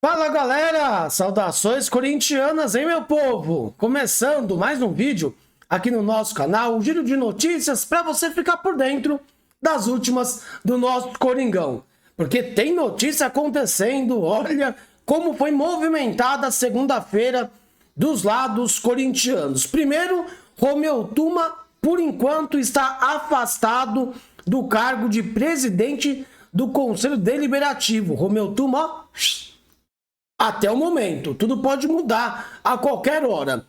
Fala galera, saudações corintianas, hein meu povo? Começando mais um vídeo aqui no nosso canal, um giro de notícias para você ficar por dentro das últimas do nosso Coringão. Porque tem notícia acontecendo, olha como foi movimentada a segunda-feira dos lados corintianos. Primeiro, Romeu Tuma, por enquanto, está afastado do cargo de presidente do Conselho Deliberativo. Romeu Tuma, ó, até o momento, tudo pode mudar a qualquer hora.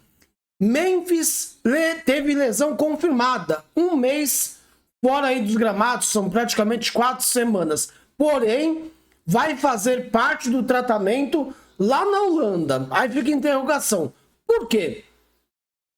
Memphis teve lesão confirmada, um mês fora aí dos gramados, são praticamente 4 semanas. Porém, vai fazer parte do tratamento lá na Holanda. Aí fica a interrogação, por quê?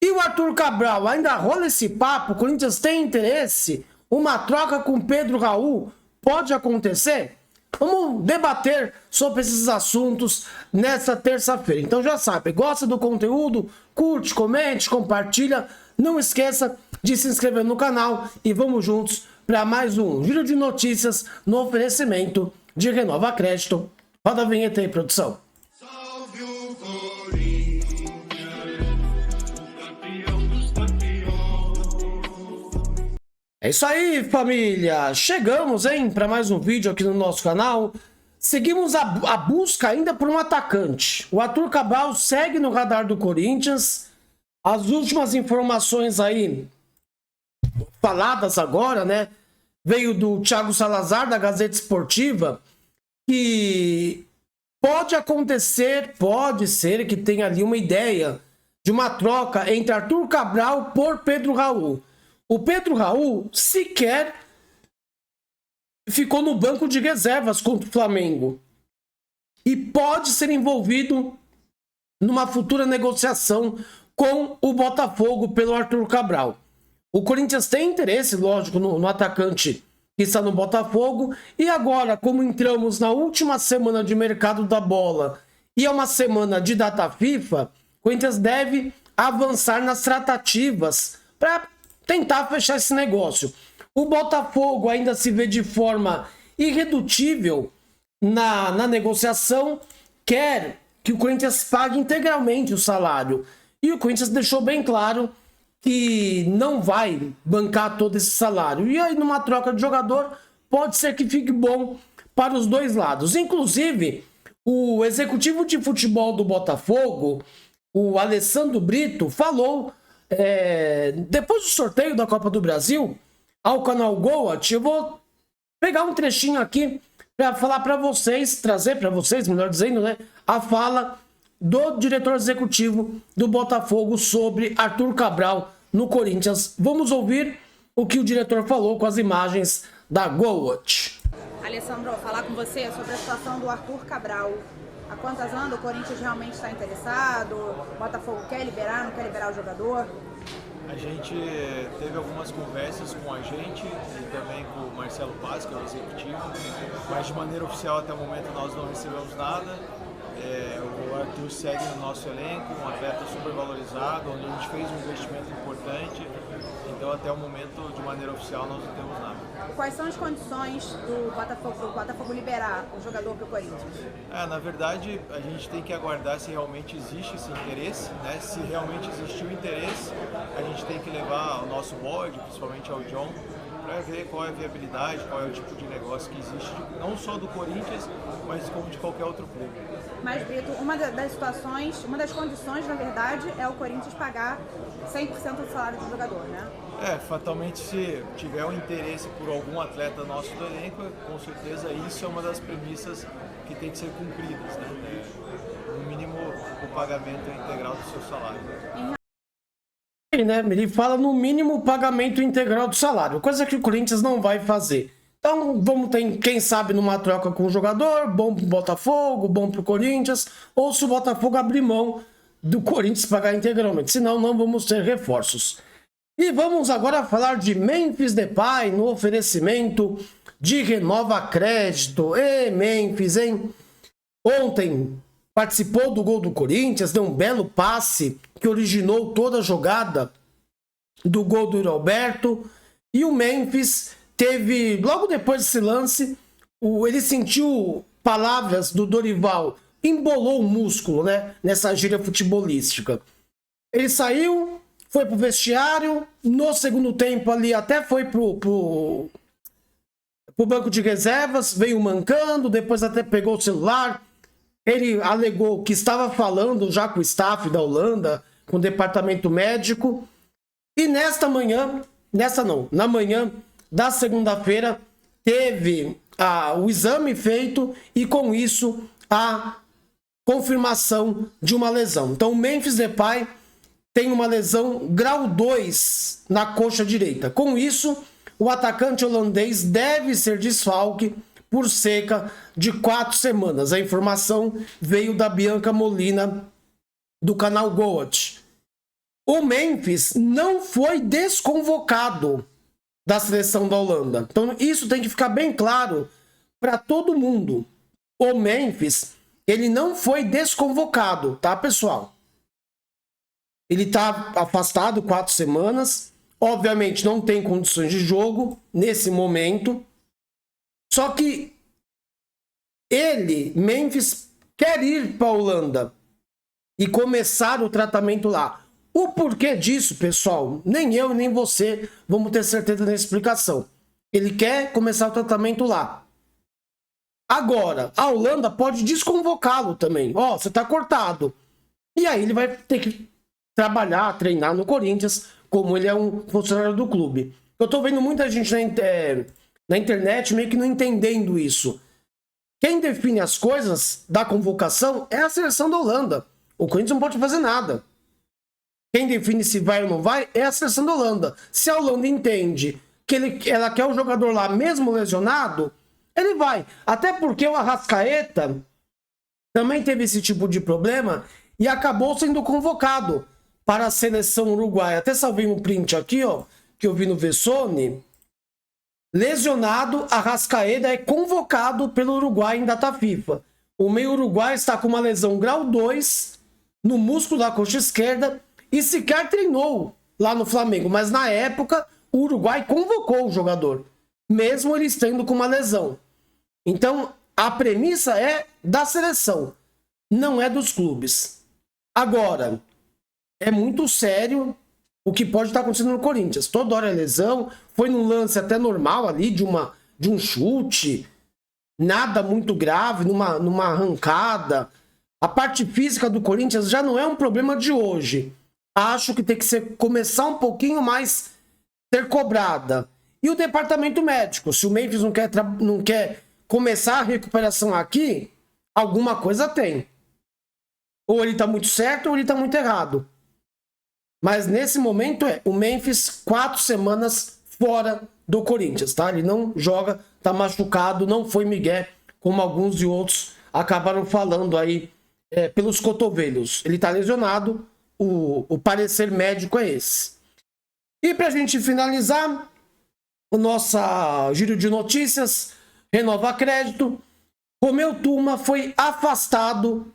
E o Arthur Cabral, ainda rola esse papo, o Corinthians tem interesse? Uma troca com Pedro Raul pode acontecer? Vamos debater sobre esses assuntos nessa terça-feira. Então já sabe, gosta do conteúdo? Curte, comente, compartilha. Não esqueça de se inscrever no canal e vamos juntos para mais um giro de notícias no oferecimento de Renova Crédito. Roda a vinheta aí, produção. Salve o Corinthians, o campeão dos campeões. É isso aí, família! Chegamos, hein, para mais um vídeo aqui no nosso canal. Seguimos a busca ainda por um atacante. O Arthur Cabral segue no radar do Corinthians. As últimas informações aí, faladas agora, né? Veio do Thiago Salazar, da Gazeta Esportiva, que pode acontecer, pode ser que tenha ali uma ideia de uma troca entre Arthur Cabral por Pedro Raul. O Pedro Raul sequer ficou no banco de reservas contra o Flamengo e pode ser envolvido numa futura negociação com o Botafogo pelo Arthur Cabral. O Corinthians tem interesse, lógico, no atacante que está no Botafogo. E agora, como entramos na última semana de mercado da bola e é uma semana de data FIFA, o Corinthians deve avançar nas tratativas para tentar fechar esse negócio. O Botafogo ainda se vê de forma irredutível na negociação, quer que o Corinthians pague integralmente o salário. E o Corinthians deixou bem claro que não vai bancar todo esse salário. E aí, numa troca de jogador, pode ser que fique bom para os dois lados. Inclusive, o executivo de futebol do Botafogo, o Alessandro Brito, falou, depois do sorteio da Copa do Brasil, ao canal Goat, eu vou pegar um trechinho aqui para falar para vocês, trazer para vocês, melhor dizendo, né, a fala do diretor executivo do Botafogo sobre Arthur Cabral no Corinthians. Vamos ouvir o que o diretor falou com as imagens da GoWatch. Alessandro, falar com você sobre a situação do Arthur Cabral. Há quantas anos o Corinthians realmente está interessado? O Botafogo quer liberar, não quer liberar o jogador? A gente teve algumas conversas com a gente e também com o Marcelo Paz, que é o executivo, mas de maneira oficial até o momento nós não recebemos nada. O Arthur segue no nosso elenco, um atleta super valorizado, onde a gente fez um investimento importante, então até o momento, de maneira oficial, nós não temos nada. Quais são as condições do Botafogo liberar o jogador para o Corinthians? Na verdade, a gente tem que aguardar se realmente existe esse interesse, né? Se realmente existiu interesse, a gente tem que levar o nosso board, principalmente ao John, para ver qual é a viabilidade, qual é o tipo de negócio que existe, não só do Corinthians, mas como de qualquer outro clube. Mas, Brito, uma das condições, na verdade, é o Corinthians pagar 100% do salário do jogador, né? Fatalmente, se tiver um interesse por algum atleta nosso do elenco, com certeza isso é uma das premissas que tem que ser cumpridas, né? No mínimo, o pagamento integral do seu salário. Ele fala no mínimo o pagamento integral do salário, coisa que o Corinthians não vai fazer. Então vamos ter, quem sabe, numa troca com o jogador, bom pro Botafogo, bom pro Corinthians, ou se o Botafogo abrir mão do Corinthians pagar integralmente, senão não vamos ter reforços. E vamos agora falar de Memphis Depay no oferecimento de Renova Crédito. Memphis, hein? Ontem participou do gol do Corinthians, deu um belo passe que originou toda a jogada do gol do Roberto. E o Memphis teve, logo depois desse lance, ele sentiu palavras do Dorival embolou o músculo, né? Nessa gíria futebolística. Ele saiu, foi pro vestiário, no segundo tempo ali até foi pro banco de reservas, veio mancando, depois até pegou o celular. Ele alegou que estava falando já com o staff da Holanda, com o departamento médico. E na manhã da segunda-feira, teve o exame feito e com isso a confirmação de uma lesão. Então o Memphis Depay tem uma lesão grau 2 na coxa direita. Com isso, o atacante holandês deve ser desfalque por cerca de 4 semanas. A informação veio da Bianca Molina, do canal Goat. O Memphis não foi desconvocado da seleção da Holanda. Então isso tem que ficar bem claro para todo mundo. O Memphis, ele não foi desconvocado, tá, pessoal? Ele tá afastado 4 semanas. Obviamente não tem condições de jogo nesse momento. Só que Memphis, quer ir para a Holanda e começar o tratamento lá. O porquê disso, pessoal, nem eu nem você vamos ter certeza na explicação. Ele quer começar o tratamento lá. Agora, a Holanda pode desconvocá-lo também. Ó, você tá cortado. E aí ele vai ter que trabalhar, treinar no Corinthians, como ele é um funcionário do clube. Eu tô vendo muita gente na internet meio que não entendendo isso. Quem define as coisas da convocação é a seleção da Holanda. O Corinthians não pode fazer nada. Quem define se vai ou não vai é a seleção da Holanda. Se a Holanda entende que ela quer o jogador lá mesmo lesionado, ele vai. Até porque o Arrascaeta também teve esse tipo de problema e acabou sendo convocado para a seleção uruguaia. Até salvei um print aqui, ó, que eu vi no Vessone. Lesionado, Arrascaeta é convocado pelo Uruguai em data FIFA. O meio uruguai está com uma lesão grau 2 no músculo da coxa esquerda e sequer treinou lá no Flamengo. Mas na época, o Uruguai convocou o jogador, mesmo ele estando com uma lesão. Então, a premissa é da seleção, não é dos clubes. Agora, é muito sério o que pode estar acontecendo no Corinthians. Toda hora é lesão, foi num lance até normal ali, de um chute, nada muito grave, numa arrancada. A parte física do Corinthians já não é um problema de hoje. Acho que tem que começar um pouquinho mais ser cobrada. E o departamento médico, se o Memphis não quer começar a recuperação aqui, alguma coisa tem. Ou ele tá muito certo ou ele tá muito errado. Mas nesse momento o Memphis 4 semanas fora do Corinthians, tá? Ele não joga, tá machucado, não foi migué, como alguns e outros acabaram falando aí pelos cotovelos. Ele tá lesionado, o parecer médico é esse. E pra gente finalizar o nosso giro de notícias, Renova Crédito, Romeu Tuma foi afastado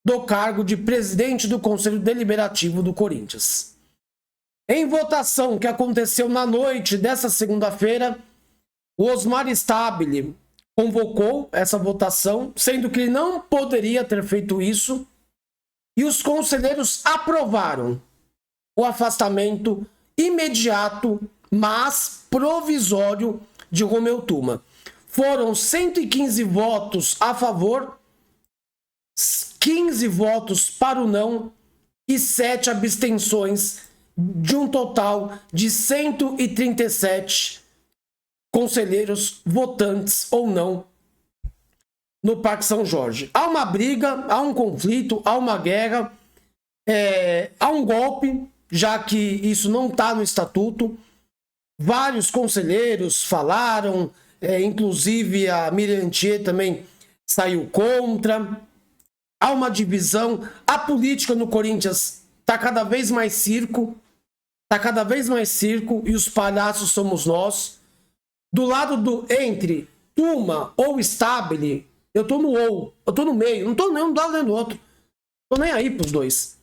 do cargo de presidente do Conselho Deliberativo do Corinthians. Em votação que aconteceu na noite dessa segunda-feira, o Osmar Stabile convocou essa votação, sendo que ele não poderia ter feito isso, e os conselheiros aprovaram o afastamento imediato, mas provisório de Romeu Tuma. Foram 115 votos a favor, 15 votos para o não e 7 abstenções, de um total de 137 conselheiros votantes ou não no Parque São Jorge. Há uma briga, há um conflito, há uma guerra, há um golpe, já que isso não está no estatuto. Vários conselheiros falaram, inclusive a Miriam Thier também saiu contra. Há uma divisão. A política no Corinthians está cada vez mais circo. Está cada vez mais circo e os palhaços somos nós. Do lado entre Tuma ou Stabile, eu tô no eu tô no meio, não tô nem um lado nem do outro. Tô nem aí pros dois.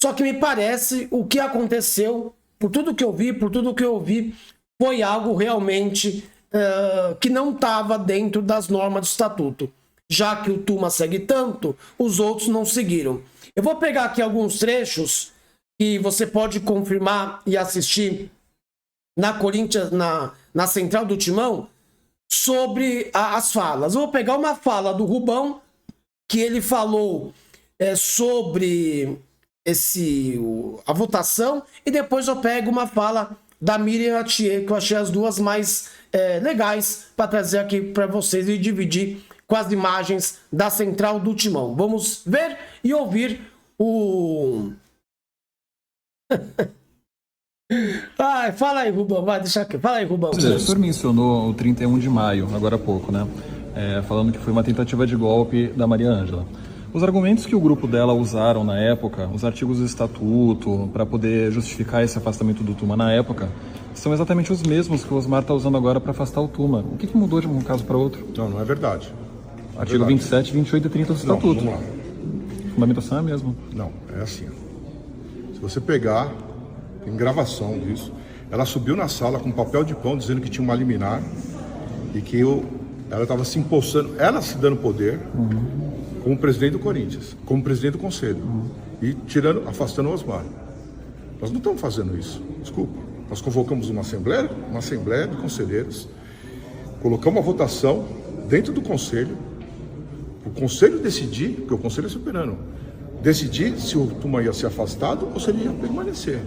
Só que me parece o que aconteceu, por tudo que eu vi, por tudo que eu ouvi, foi algo realmente que não estava dentro das normas do estatuto. já que o Tuma segue tanto, os outros não seguiram. Eu vou pegar aqui alguns trechos que você pode confirmar e assistir na Corinthians, na central do Timão, sobre as falas. Eu vou pegar uma fala do Rubão, que ele falou sobre a votação, e depois eu pego uma fala da Miriam Atier, que eu achei as duas mais legais para trazer aqui para vocês e dividir com as imagens da central do Timão. Vamos ver e ouvir o... Ai, fala aí, Rubão, vai, deixa aqui. Fala aí, Rubão. O senhor mencionou o 31 de maio, agora há pouco, né? Falando que foi uma tentativa de golpe da Maria Ângela. Os argumentos que o grupo dela usaram na época, os artigos do estatuto, para poder justificar esse afastamento do Tuma na época, são exatamente os mesmos que o Osmar está usando agora para afastar o Tuma. O que mudou de um caso para outro? Não, não é verdade. Artigo 27, 28 e 30 do estatuto. Não, vamos lá. A fundamentação é a mesma. Não, é assim. Se você pegar, tem gravação disso, ela subiu na sala com papel de pão dizendo que tinha uma liminar e que ela estava se impulsando, ela se dando poder como presidente do Corinthians, como presidente do Conselho e afastando o Osmar. Nós não estamos fazendo isso, desculpa. Nós convocamos uma assembleia de conselheiros, colocamos uma votação dentro do Conselho, o Conselho decidir, porque o Conselho é soberano, decidir se o Tuma ia ser afastado ou se ele ia permanecer.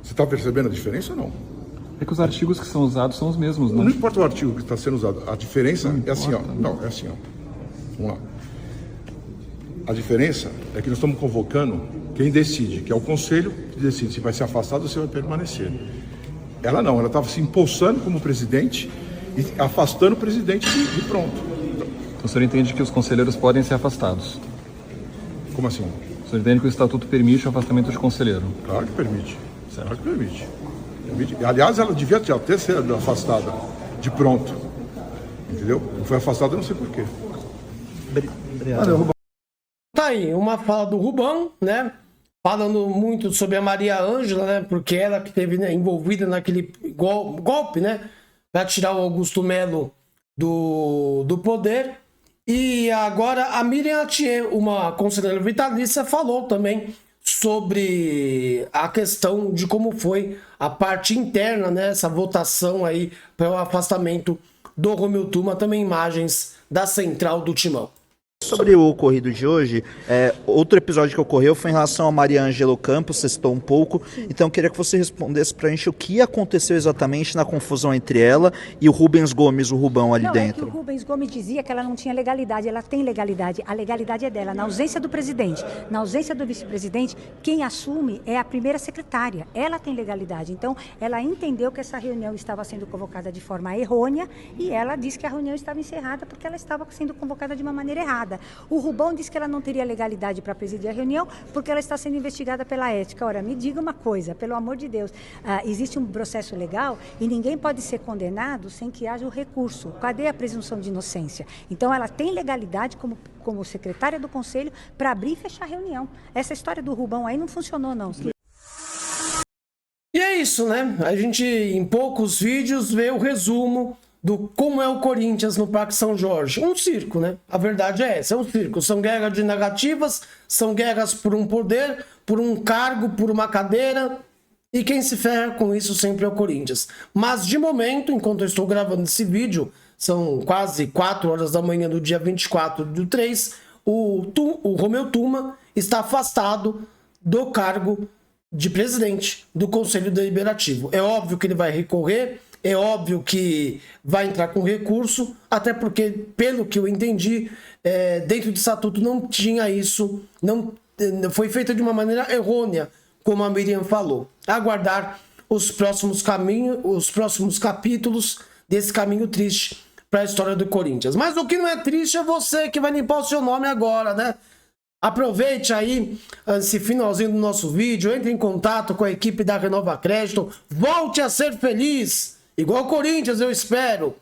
Você está percebendo a diferença ou não? É que os artigos que são usados são os mesmos, né? Não importa o artigo que está sendo usado, a diferença é assim, ó. Não, é assim, ó. Vamos lá. A diferença é que nós estamos convocando quem decide, que é o Conselho que decide se vai ser afastado ou se vai permanecer. Ela não, ela estava se impulsando como presidente e afastando o presidente e pronto. Então o senhor entende que os conselheiros podem ser afastados? Como assim? O senhor entende que o estatuto permite o afastamento de conselheiro? Claro que permite. Claro que permite. Aliás, ela devia já ter sido afastada de pronto. Entendeu? Não foi afastada, eu não sei porquê. Obrigado. Tá aí, uma fala do Rubão, né? Falando muito sobre a Maria Ângela, né? Porque ela que esteve, né, envolvida naquele golpe, né? Para tirar o Augusto Melo do poder. E agora a Miriam Atier, uma conselheira vitalícia, falou também sobre a questão de como foi a parte interna, né? Essa votação aí para o afastamento do Romeu Tuma, também imagens da central do Timão. Sobre o ocorrido de hoje, outro episódio que ocorreu foi em relação a Maria Ângela Campos, você citou um pouco, então eu queria que você respondesse pra gente o que aconteceu exatamente na confusão entre ela e o Rubens Gomes, o Rubão ali dentro. É que o Rubens Gomes dizia que ela não tinha legalidade, ela tem legalidade, a legalidade é dela, na ausência do presidente, na ausência do vice-presidente, quem assume é a primeira secretária, ela tem legalidade, então ela entendeu que essa reunião estava sendo convocada de forma errônea e ela disse que a reunião estava encerrada porque ela estava sendo convocada de uma maneira errada. O Rubão disse que ela não teria legalidade para presidir a reunião porque ela está sendo investigada pela ética. Ora, me diga uma coisa, pelo amor de Deus, existe um processo legal e ninguém pode ser condenado sem que haja o recurso. Cadê a presunção de inocência? Então, ela tem legalidade como secretária do Conselho para abrir e fechar a reunião. Essa história do Rubão aí não funcionou, não. E é isso, né? A gente, em poucos vídeos, vê o resumo do como é o Corinthians no Parque São Jorge. Um circo, né? A verdade é essa, é um circo. São guerras de negativas, são guerras por um poder, por um cargo, por uma cadeira, e quem se ferra com isso sempre é o Corinthians. Mas de momento, enquanto eu estou gravando esse vídeo, são quase 4 horas da manhã do dia 24/3, o Romeu Tuma está afastado do cargo de presidente do Conselho Deliberativo. É óbvio que ele vai recorrer, é óbvio que vai entrar com recurso, até porque, pelo que eu entendi, dentro do estatuto não tinha isso, não foi feito de uma maneira errônea, como a Miriam falou. Aguardar os próximos capítulos desse caminho triste para a história do Corinthians. Mas o que não é triste é você que vai limpar o seu nome agora, né? Aproveite aí esse finalzinho do nosso vídeo, entre em contato com a equipe da Renova Crédito, volte a ser feliz, igual o Corinthians, eu espero,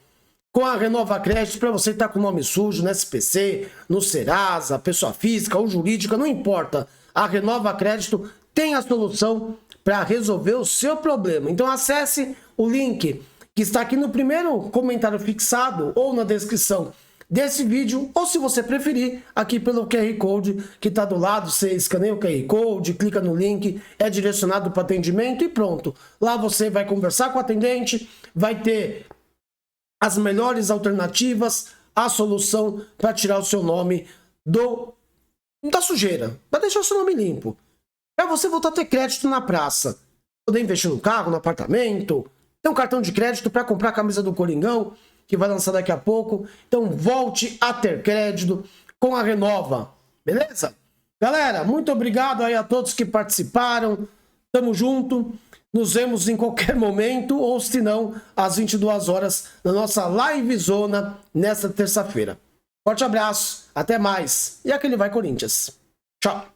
com a Renova Crédito, para você estar com o nome sujo no SPC, no Serasa, pessoa física ou jurídica, não importa. A Renova Crédito tem a solução para resolver o seu problema. Então acesse o link que está aqui no primeiro comentário fixado ou na descrição desse vídeo, ou se você preferir, aqui pelo QR Code que está do lado, você escaneia o QR Code, clica no link, é direcionado para atendimento e pronto. Lá você vai conversar com o atendente, vai ter as melhores alternativas, a solução para tirar o seu nome da sujeira, para deixar o seu nome limpo. Para você voltar a ter crédito na praça, poder investir no carro, no apartamento, ter um cartão de crédito para comprar a camisa do Coringão, que vai lançar daqui a pouco. Então volte a ter crédito com a Renova, beleza? Galera, muito obrigado aí a todos que participaram. Tamo junto. Nos vemos em qualquer momento, ou se não, às 22 horas, na nossa live zona, nesta terça-feira. Forte abraço, até mais. E aquele vai Corinthians. Tchau.